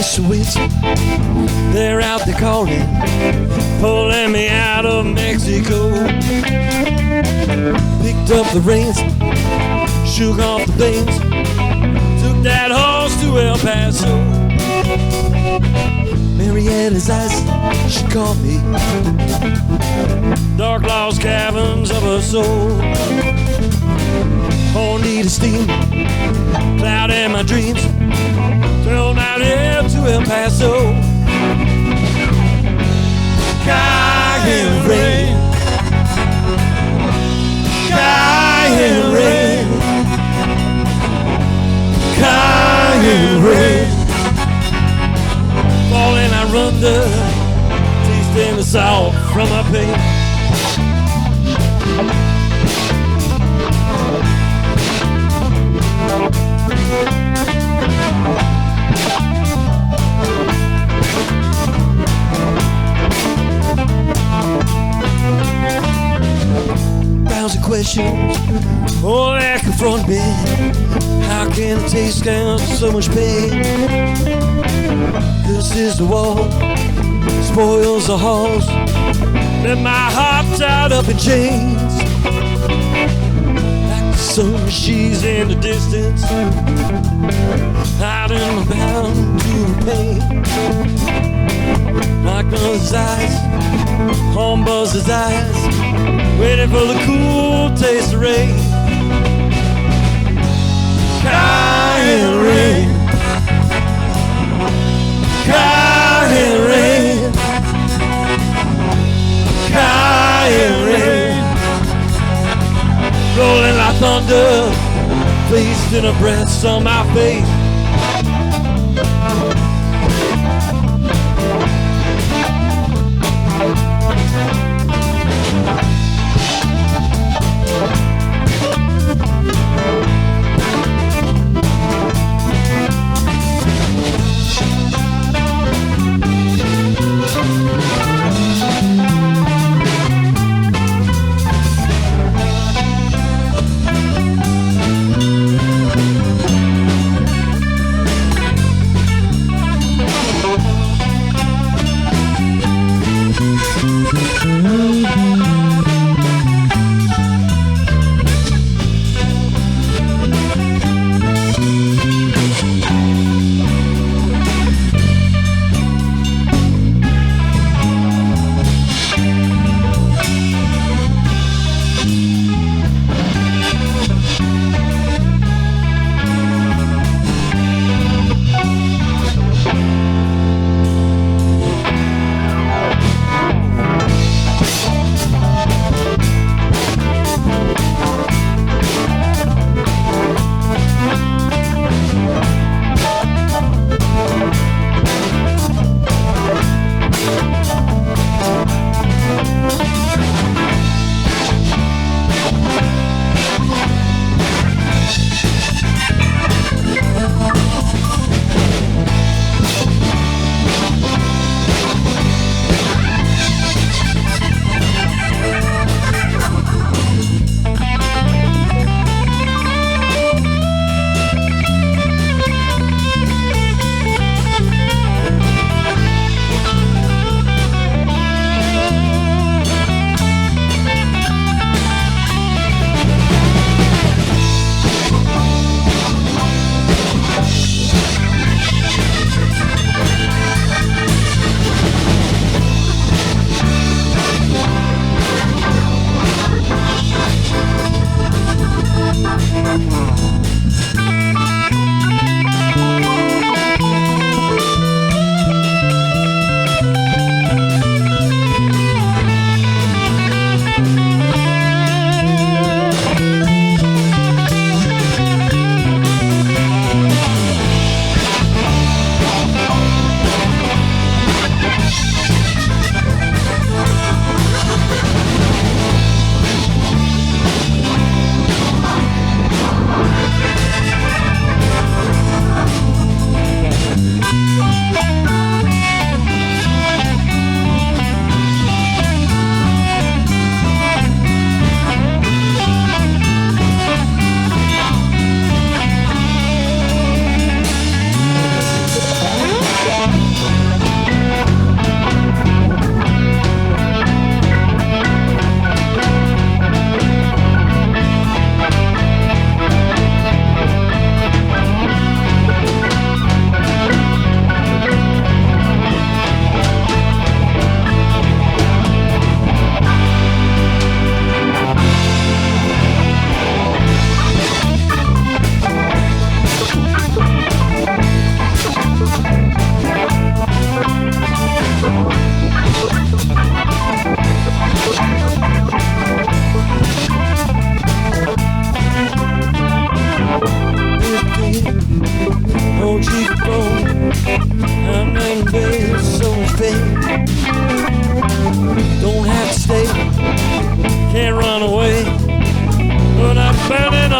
Jesuits, they're out there calling, pulling me out of Mexico. Picked up the reins, shook off the flames, took that horse to El Paso. Marietta's eyes, she caught me, dark lost caverns of her soul. Horn need a steam, cloud in my dreams, thrown out here to El Paso. Cayanne Rain, Cayanne Rain, Cayanne Rain. Falling I under, tasting the salt from my pain. Thousand questions, oh, that confront me. How can a taste down so much pain? This is the wall, spoils the halls, let my heart tied up in chains. Like the sun, she's in the distance, hiding my bound to the pain. Knock on his eyes, horn buzz his eyes, waiting for the cool taste of rain. Cayanne Rain, Cayanne Rain, Cayanne Rain. Rolling like thunder, placed in a breath on my face.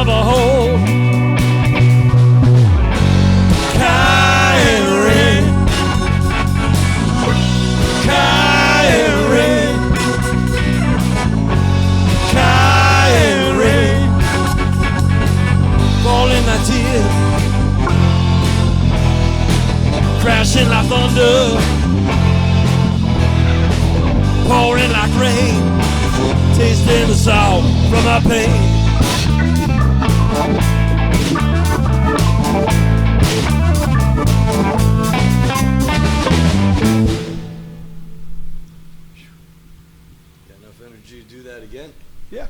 of a hole. Cayanne Rain, Cayanne Rain, Cayanne Rain, falling like tears, crashing like thunder, pouring like rain, tasting the salt from my pain. Got enough energy to do that again? Yeah.